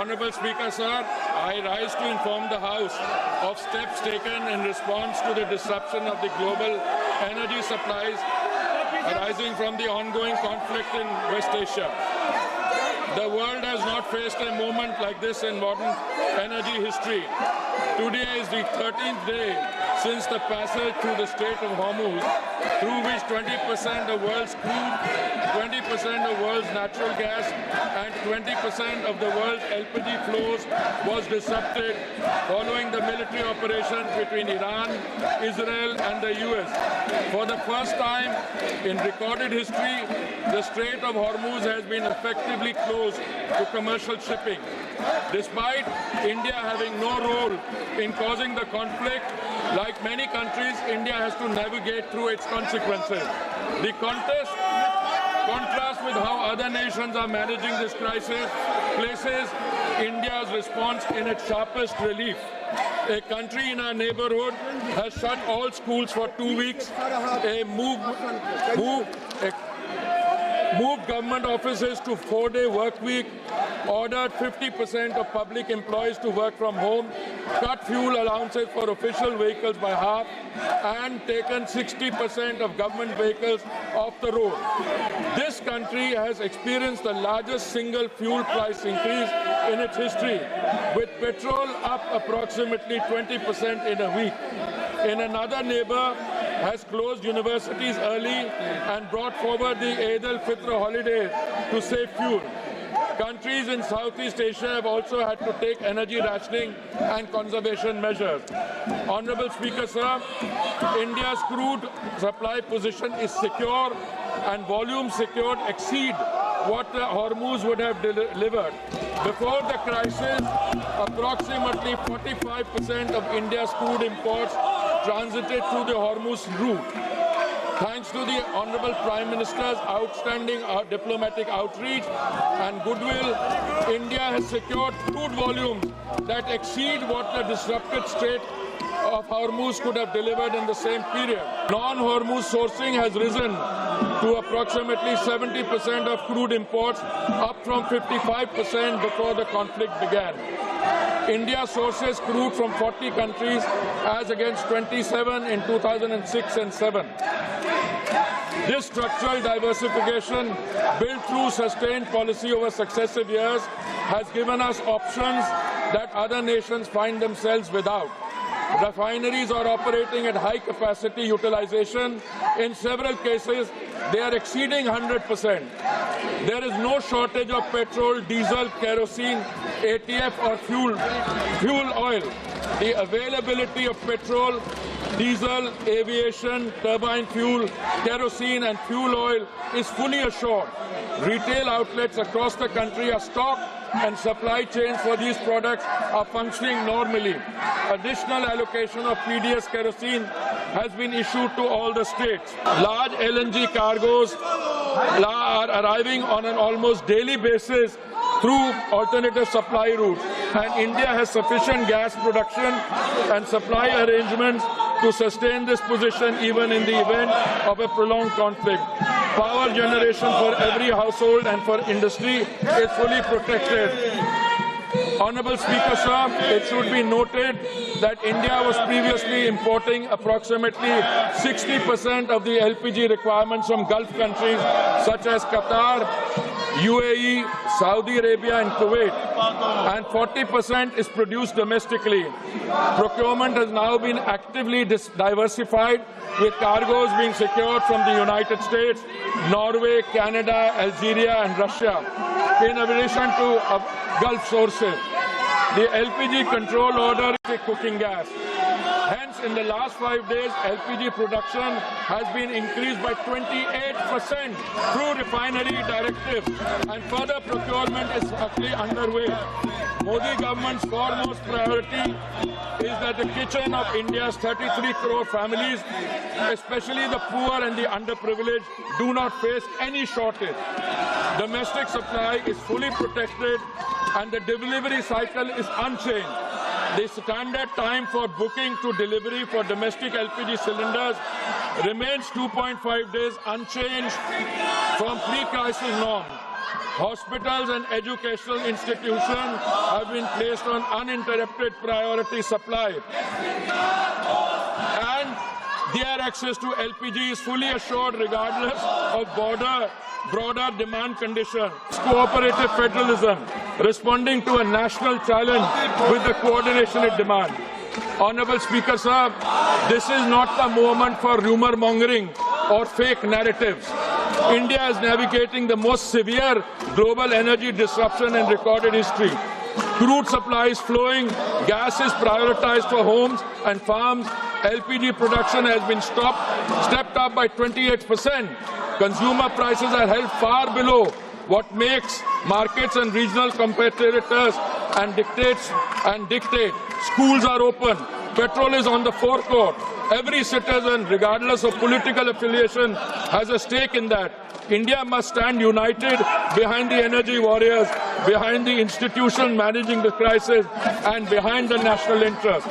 Honourable Speaker, sir, I rise to inform the House of steps taken in response to the disruption of the global energy supplies arising from the ongoing conflict in West Asia. The world has not faced a moment like this in modern energy history. Today is the 13th day since the passage through the Strait of Hormuz, through which 20% of world's crude, 20% of world's natural gas, and 20% of the world's LPG flows was disrupted following the military operations between Iran, Israel, and the US. For the first time in recorded history, the Strait of Hormuz has been effectively closed to commercial shipping. Despite India having no role in causing the conflict, like many countries, India has to navigate through its consequences. The contrast with how other nations are managing this crisis places India's response in its sharpest relief. A country in our neighborhood has shut all schools for 2 weeks, moved government offices to 4-day work week, ordered 50% of public employees to work from home, cut fuel allowances for official vehicles by half, and taken 60% of government vehicles off the road. This country has experienced the largest single fuel price increase in its history, with petrol up approximately 20% in a week. In another neighbor, has closed universities early and brought forward the Eid al-Fitr holiday to save fuel. Countries in Southeast Asia have also had to take energy rationing and conservation measures. Honourable Speaker, sir, India's crude supply position is secure and volumes secured exceed what the Hormuz would have delivered. Before the crisis, approximately 45% of India's crude imports transited through the Hormuz route. Thanks to the Honourable Prime Minister's outstanding diplomatic outreach and goodwill, India has secured crude volumes that exceed what the disrupted Strait of Hormuz could have delivered in the same period. Non-Hormuz sourcing has risen to approximately 70% of crude imports, up from 55% before the conflict began. India sources crude from 40 countries as against 27 in 2006 and 7. This structural diversification, built through sustained policy over successive years, has given us options that other nations find themselves without. Refineries are operating at high capacity utilization. In several cases, they are exceeding 100%. There is no shortage of petrol, diesel, kerosene, ATF or fuel oil. The availability of petrol, diesel, aviation, turbine fuel, kerosene and fuel oil is fully assured. Retail outlets across the country are stocked and supply chains for these products are functioning normally. Additional allocation of PDS kerosene has been issued to all the states. Large LNG cargoes are arriving on an almost daily basis through alternative supply routes, and India has sufficient gas production and supply arrangements to sustain this position even in the event of a prolonged conflict. Power generation for every household and for industry is fully protected. Honourable Speaker, sir, it should be noted that India was previously importing approximately 60% of the LPG requirements from Gulf countries such as Qatar, UAE, Saudi Arabia and Kuwait, and 40% is produced domestically. Procurement has now been actively diversified, with cargoes being secured from the United States, Norway, Canada, Algeria and Russia, in addition to Gulf sources. The LPG control order is a cooking gas. Hence, in the last 5 days, LPG production has been increased by 28% through refinery directives, and further procurement is actually underway. Modi government's foremost priority is that the kitchen of India's 33 crore families, especially the poor and the underprivileged, do not face any shortage. Domestic supply is fully protected and the delivery cycle is unchanged. The standard time for booking to delivery for domestic LPG cylinders remains 2.5 days, unchanged from pre-crisis norm. Hospitals and educational institutions have been placed on uninterrupted priority supply. And their access to LPG is fully assured regardless of broader demand conditions. Cooperative federalism, responding to a national challenge with the coordination it demands. Honourable Speaker, sir, this is not the moment for rumour mongering or fake narratives. India is navigating the most severe global energy disruption in recorded history. Crude supply is flowing, gas is prioritized for homes and farms, LPG production has been stepped up by 28%. Consumer prices are held far below what makes markets and regional competitors and dictate. Schools are open. Petrol is on the forecourt. Every citizen, regardless of political affiliation, has a stake in that. India must stand united behind the energy warriors, behind the institution managing the crisis, and behind the national interest.